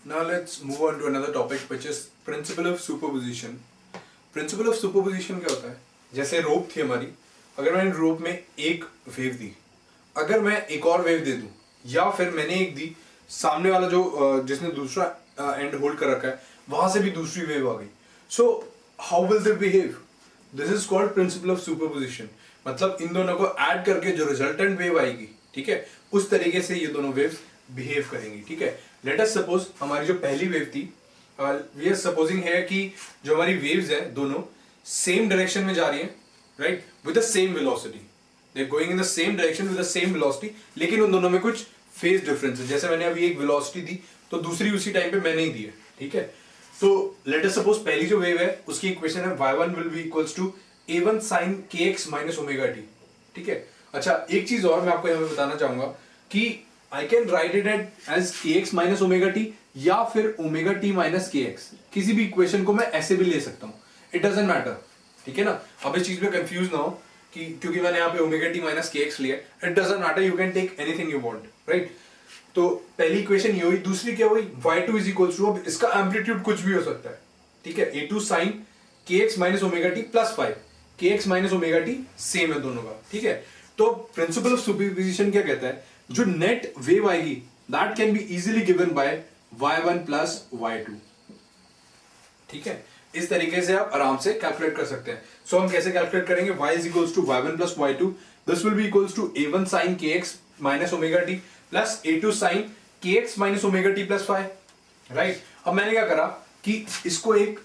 Now let's move on to another topic which is principle of superposition. Principle of superposition क्या होता है? जैसे रोप थी हमारी, अगर मैंने रोप में एक वेव दी, अगर मैं एक और वेव दे दूं या फिर मैंने एक दी, सामने वाला जो जिसने दूसरा एंड होल्ड कर रखा है वहां से भी दूसरी वेव आ गई, so how will they behave? This is called principle of superposition. मतलब इन दोनों को ऐड करके जो रिजल्टेंट वेव आएगी, ठीक है, उस तरीके से ये दोनों वेव्स बिहेव करेंगी. ठीक है, लेट अस सपोज हमारी जो पहली वेव थी, वी आर सपोजिंग है कि जो हमारी वेव्स है दोनों सेम डायरेक्शन में जा रही हैं, right, with the same velocity. They going in the same direction with the same velocity, लेकिन उन दोनों में कुछ फेज डिफरेंस है. जैसे मैंने अभी एक वेलोसिटी दी तो दूसरी उसी टाइम पे मैंने ही दी है. ठीक है, तो लेट अस सपोज पहली जो वेव है उसकी इक्वेशन है y1 will be equals to a1 sin kx minus omega t. ठीक है, अच्छा एक चीज और मैं आपको यहाँ पे बताना चाहूंगा कि I can write it as kx minus omega t या फिर ओमेगा टी माइनस kx. किसी भी इक्वेशन को मैं ऐसे भी ले सकता हूँ, इट डजंट मैटर. ठीक है ना, अब इस चीज पे कंफ्यूज ना हो कि क्योंकि मैंने यहाँ पे ओमेगा टी माइनस kx लिया, it doesn't matter, you can take anything you want, right. तो पहली इक्वेशन ये हुई. दूसरी क्या हुई? y2 इज इक्वल्स टू, अब इसका एम्पलीट्यूड कुछ भी हो सकता है. ठीक है, a2 sin kx minus omega t plus 5 kx minus omega T same है दोनों का. ठीक है, तो प्रिंसिपल ऑफ सुपरपोजिशन क्या कहता है? जो नेट वेव आएगी that can be easily given by y1 plus y2. ठीक है, इस तरीके से आप आराम से कैलकुलेट कर सकते हैं. सो हम कैसे कैलकुलेट करेंगे? y is equals to y1 plus y2, this will be equals to a1 sin kx minus omega t plus a2 sin kx minus omega t plus 5. Right, अब मैंने क्या करा कि इसको एक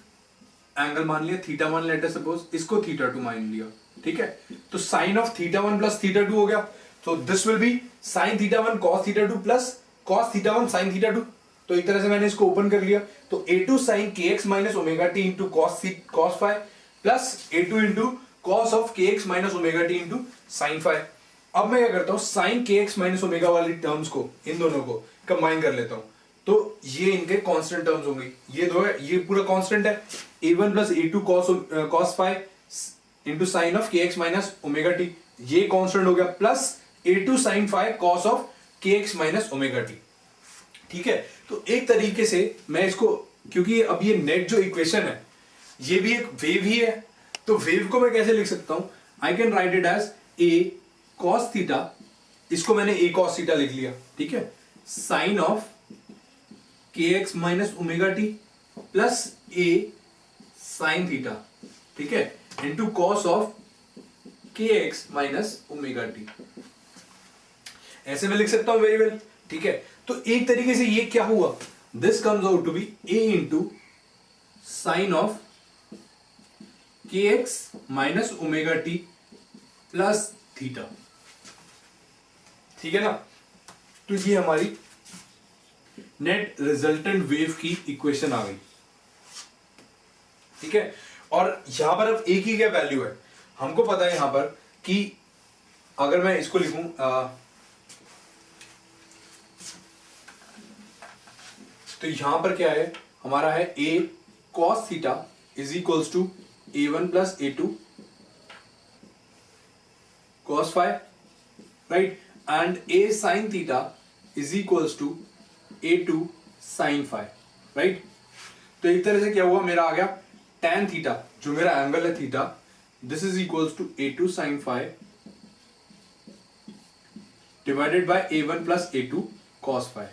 एंगल मान लिया, थीटा मान लेते सपोज, इसको थीटा 2 मान लिया. ठीक है, तो sine of theta 1 plus theta 2 हो गया. तो this will be sine theta 1 cos theta 2 plus cos theta 1 sine theta 2. तो एक तरह से मैंने इसको ओपन कर लिया. तो a2 sin kx minus omega T into cos 5 plus a2 into cos of kx minus omega T into sine 5. अब मैं क्या करता हूं, साइन kx माइनस ओमेगा वाली टर्म्स को, इन दोनों को कंबाइन कर लेता हूं. तो ये इनके कांस्टेंट टर्म्स होंगे. ये दो है, ये पूरा कांस्टेंट है. a1 plus a2 cos 5 into sine of kx minus omega T, ये कांस्टेंट हो गया, plus a2 sin 5 cos of kx minus omega t. ठीक है, तो एक तरीके से मैं इसको, क्योंकि अब ये नेट जो इक्वेशन है ये भी एक वेव ही है, तो वेव को मैं कैसे लिख सकता हूं? I can write it as a cos theta, इसको मैंने a cos थीटा लिख लिया. ठीक है, sine of kx minus omega t plus a sine theta, ठीक है, into cos of kx minus omega t. ऐसे मैं लिख सकता हूं वेरी वेल. ठीक है, तो एक तरीके से ये क्या हुआ? This comes out to be a into sine of kx minus omega t plus theta. ठीक है ना, तो ये हमारी नेट रिजल्टेंट वेव की इक्वेशन आ गई. ठीक है, और यहां पर अब एक ही क्या वैल्यू है, हमको पता है यहां पर कि अगर मैं इसको लिखूं तो यहां पर क्या है हमारा है a cos theta is equals to a1 plus a2 cos 5, right, and a sin theta is equals to a2 sin 5, right. तो एक तरह से क्या हुआ, मेरा आ गया tan थीटा, जो मेरा एंगल है theta, this is equals to a2 sin 5 divided by a1 plus a2 cos 5.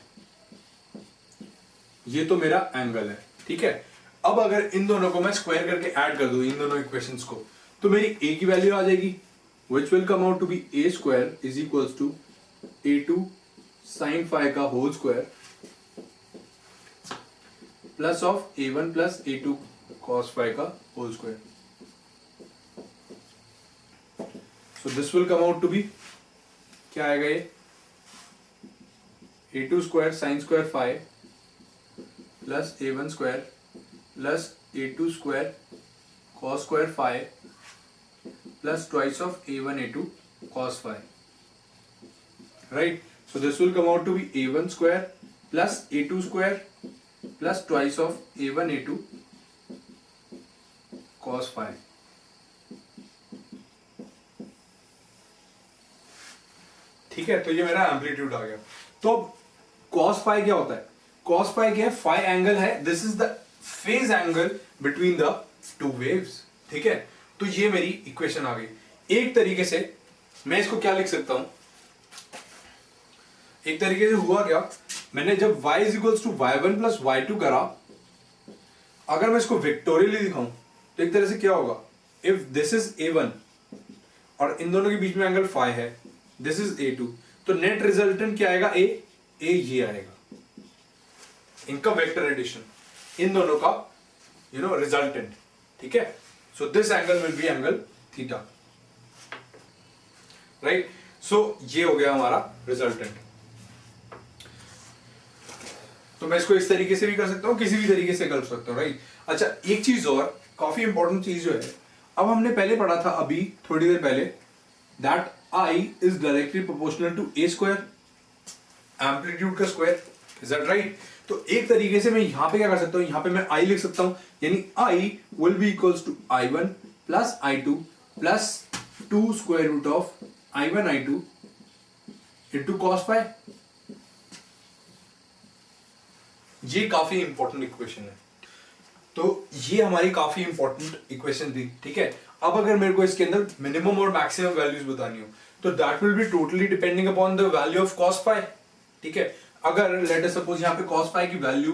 ये तो मेरा एंगल है. ठीक है, अब अगर इन दोनों को मैं स्क्वायर करके ऐड कर दूं, इन दोनों इक्वेशंस को, तो मेरी a की वैल्यू आ जाएगी, which will come out to be a square is equals to a2 sin 5 का whole square plus of a1 plus a2 cos 5 का whole square. So this will come out to be, क्या आएगा ये, a2 square sin square 5 plus a1 square plus a2 square cos square 5 plus twice of a1 a2 cos 5, right. So this will come out to be a1 square plus a2 square plus twice of a1 a2 cos 5. ठीक है, तो ये मेरा amplitude आ गया. तो cos 5 क्या होता है? cos phi क्या है, phi एंगल है, this is the phase angle between the two waves, ठीक है। तो ये मेरी इक्वेशन आ गई। एक तरीके से मैं इसको क्या लिख सकता हूं, एक तरीके से हुआ क्या, मैंने जब y is equals to y1 plus y2 करा, अगर मैं इसको वेक्टोरियली दिखाऊं तो एक तरह से क्या होगा, इफ दिस इज a1 और इन दोनों के बीच में एंगल फाई है, दिस इज a2, तो नेट रिजल्टेंट क्या आएगा, a ये आएगा, इनका वेक्टर एडिशन, इन दोनों का रिजल्टेंट, ठीक है। So this angle will be angle theta, right. So ये हो गया हमारा रिजल्टेंट। तो मैं इसको इस तरीके से भी कर सकता हूं, किसी भी तरीके से कर सकता हूं, राइट। अच्छा, एक चीज और काफी इंपॉर्टेंट चीज जो है, अब हमने पहले पढ़ा था अभी थोड़ी देर पहले, that I is directly proportional to a square, amplitude का स्क्वायर, इज दैट राइट। तो एक तरीके से मैं यहां पे क्या कर सकता हूं, यहां पे मैं I लिख सकता हूं, यानी I will be equals to I1 plus I2 plus 2 square root of I1 I2 into cos phi। ये काफी इंपॉर्टेंट इक्वेशन है, तो ये हमारी काफी इंपॉर्टेंट इक्वेशन थी, ठीक है। अब अगर मेरे को इसके अंदर मिनिमम और मैक्सिमम वैल्यूज बतानी हो, तो that will be totally depending upon the value of cos phi, ठीक है। अगर लेट अस सपोज यहाँ पे cos phi की वैल्यू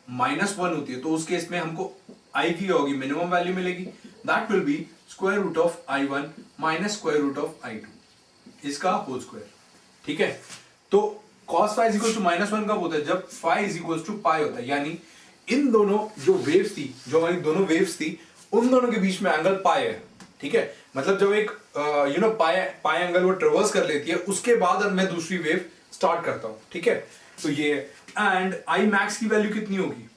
-1 होती है, तो उस केस में हमको I की होगी मिनिमम वैल्यू मिलेगी, that will be square root of I1 minus square root of I2, इसका होल स्क्वायर, ठीक है। तो cos phi is equal to -1 कब होता है, जब phi is equal to pi होता है, यानी इन दोनों जो वेव्स थी, जो हमारी दोनों वेव्स थी, उन दोनों के बीच में एंगल पाई है, ठीक है। मतलब जब एक पाई एंगल वो ट्रेवर्स कर लेती है, उसके बाद अब मैं दूसरी वेव स्टार्ट करता हूं, ठीक है। तो ये एंड आई मैक्स की वैल्यू कितनी होगी,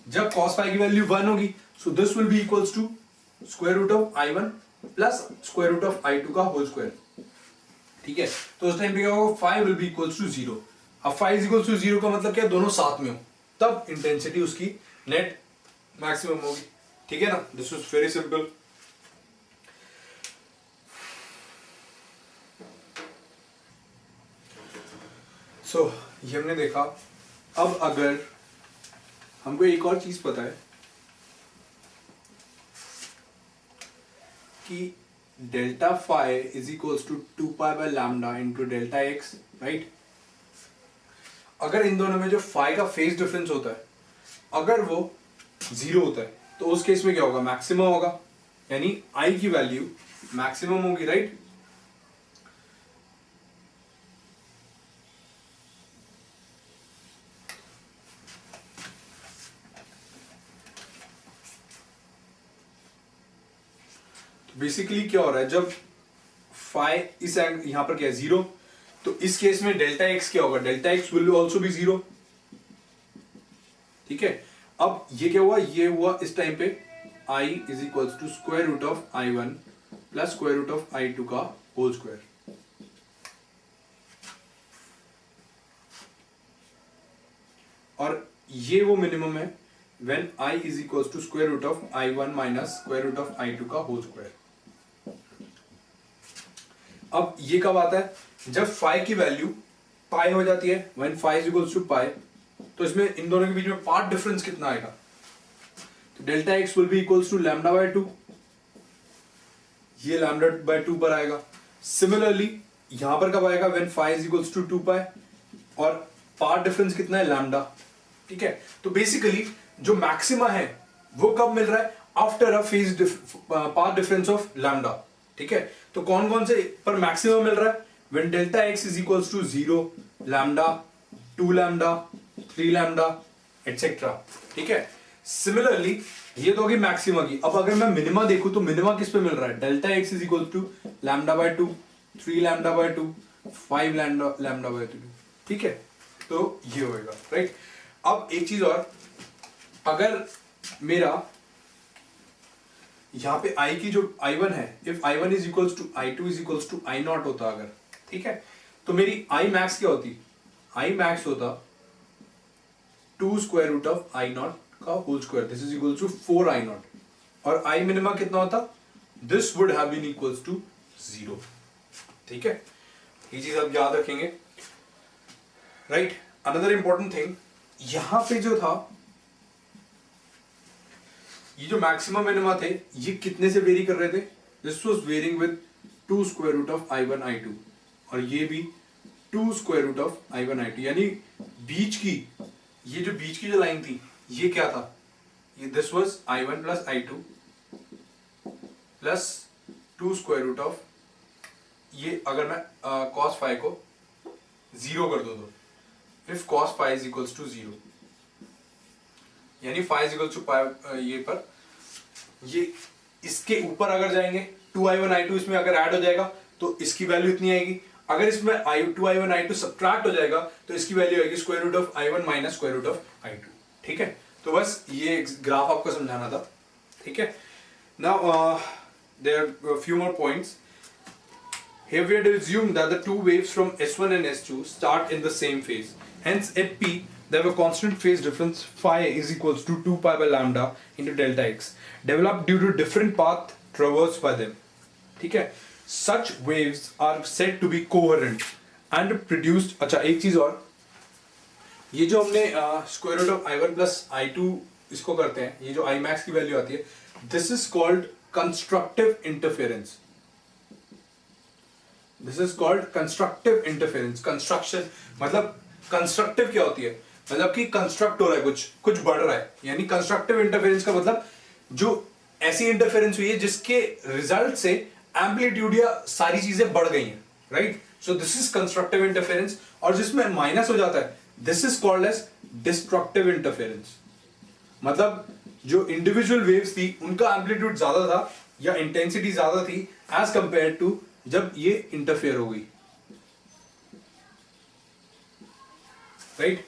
जब cos phi की वैल्यू 1 होगी, so this will be equals to square root of I1 plus square root of I2 का होल स्क्वायर, ठीक है। तो उस टाइम पे क्या होगा, phi will be equals to 0। अब phi इज इक्वल्स टू 0 का मतलब क्या है, दोनों साथ में हो, तब इंटेंसिटी उसकी नेट मैक्सिमम होगी, ठीक है ना। This is very simple. So ये हमने देखा। अब अगर हमको एक और चीज पता है कि delta phi is equals to 2 pi by lambda into delta x, right. अगर इन दोनों में जो फाई का फेज डिफरेंस होता है, अगर वो 0 होता है, तो उस केस में क्या होगा, मैक्सिमम होगा, यानी आई की वैल्यू मैक्सिमम होगी, राइट। बेसिकली क्या हो रहा है, जब फाई इस यहां पर क्या है 0, तो इस केस में डेल्टा एक्स क्या होगा, delta x will also be 0, ठीक है। अब ये क्या हुआ, ये हुआ इस टाइम पे I is equals to square root of I1 plus square root of I2 का होल स्क्वायर, और ये वो मिनिमम है when I is equals to square root of I1 minus square root of I2 का whole square. अब ये कब आता है, जब फाई की वैल्यू पाई हो जाती है, when phi is equals to pi, तो इसमें इन दोनों के बीच में पार्ट डिफरेंस कितना आएगा, तो delta x will be equals to lambda by 2, ये लैम्डा बाय 2 पर आएगा। सिमिलरली यहां पर कब आएगा, when phi is equals to 2 pi, और पार्ट डिफरेंस कितना है, लैम्डा, ठीक है। तो बेसिकली जो मैक्सिमा है वो कब मिल रहा है, after a phase path difference of lambda, ठीक है। तो कौन कौन से पर मैक्सिमम मिल रहा है, when delta x is equals to 0, lambda, 2 lambda, 3 lambda etcetera, ठीक है। सिमिलरली ये तो होगी मैक्सिमा की। अब अगर मैं मिनिमा देखूं तो मिनिमा किस पे मिल रहा है, delta x is equal to lambda by 2, 3 lambda by 2, 5 lambda by 2, ठीक है। तो ये होएगा, राइट। अब एक चीज और, अगर मेरा यहां पे I की जो I1 है, if I1 is equals to I2 is equals to I0 होता अगर, ठीक है, तो मेरी I मैक्स क्या होती, I मैक्स होता 2 स्क्वायर रूट ऑफ I0 का whole square, this is equals to 4 I0, और I मिनिमा कितना होता, this would have been equals to 0, ठीक है। ये चीज आप याद रखेंगे, राइट। अनदर इंपॉर्टेंट थिंग, यहां पे जो था, ये जो मैक्सिमम मिनिमा थे, ये कितने से वेरी कर रहे थे? This was varying with 2 square root of I1 I2, और ये भी 2 square root of I1 I2, यानी बीच की, ये जो बीच की जो लाइन थी, ये क्या था? ये this was I1 plus I2 plus 2 square root of, ये अगर मैं cos फाई को 0 कर दो तो if cos phi is equals to 0, यानी phi is equals to pi, ये पर ये इसके ऊपर अगर जाएंगे 2I1 I2 इसमें अगर ऐड हो जाएगा तो इसकी वैल्यू इतनी आएगी, अगर इसमें 2I1 I2 सब्ट्रैक्ट हो जाएगा तो इसकी वैल्यू आएगी square root of I1 minus square root of I2। ठीक है, तो बस ये ग्राफ आपको समझाना था। ठीक है, now there are few more points. Here we are to assume that the two waves from S1 and S2 start in the same phase. Hence, at P, they have a constant phase difference phi is equals to 2 pi by lambda into delta x, developed due to different path traversed by them. ठीक है, such waves are said to be coherent and produced। अच्छा, एक चीज और, ये जो हमने square root of I1 plus I2 इसको करते हैं, ये जो I max की वैल्यू आती है, this is called constructive interference. This is called constructive interference. Construction मतलब कंस्ट्रक्टिव क्या होती है? मतलब कि कंस्ट्रक्ट हो रहा है, कुछ बढ़ रहा है, यानी कंस्ट्रक्टिव इंटरफेरेंस का मतलब जो ऐसी इंटरफेरेंस हुई है जिसके रिजल्ट से एम्पलीट्यूड या सारी चीजें बढ़ गई हैं, right? So this is constructive interference, और जिसमें माइनस हो जाता है this is called as destructive interference. मतलब जो इंडिविजुअल वेव्स थी उनका एम्पलीट्यूड ज्यादा था या इंटेंसिटी ज्यादा थी एज कंपेयर टू जब ये इंटरफेयर हो गई, राइट?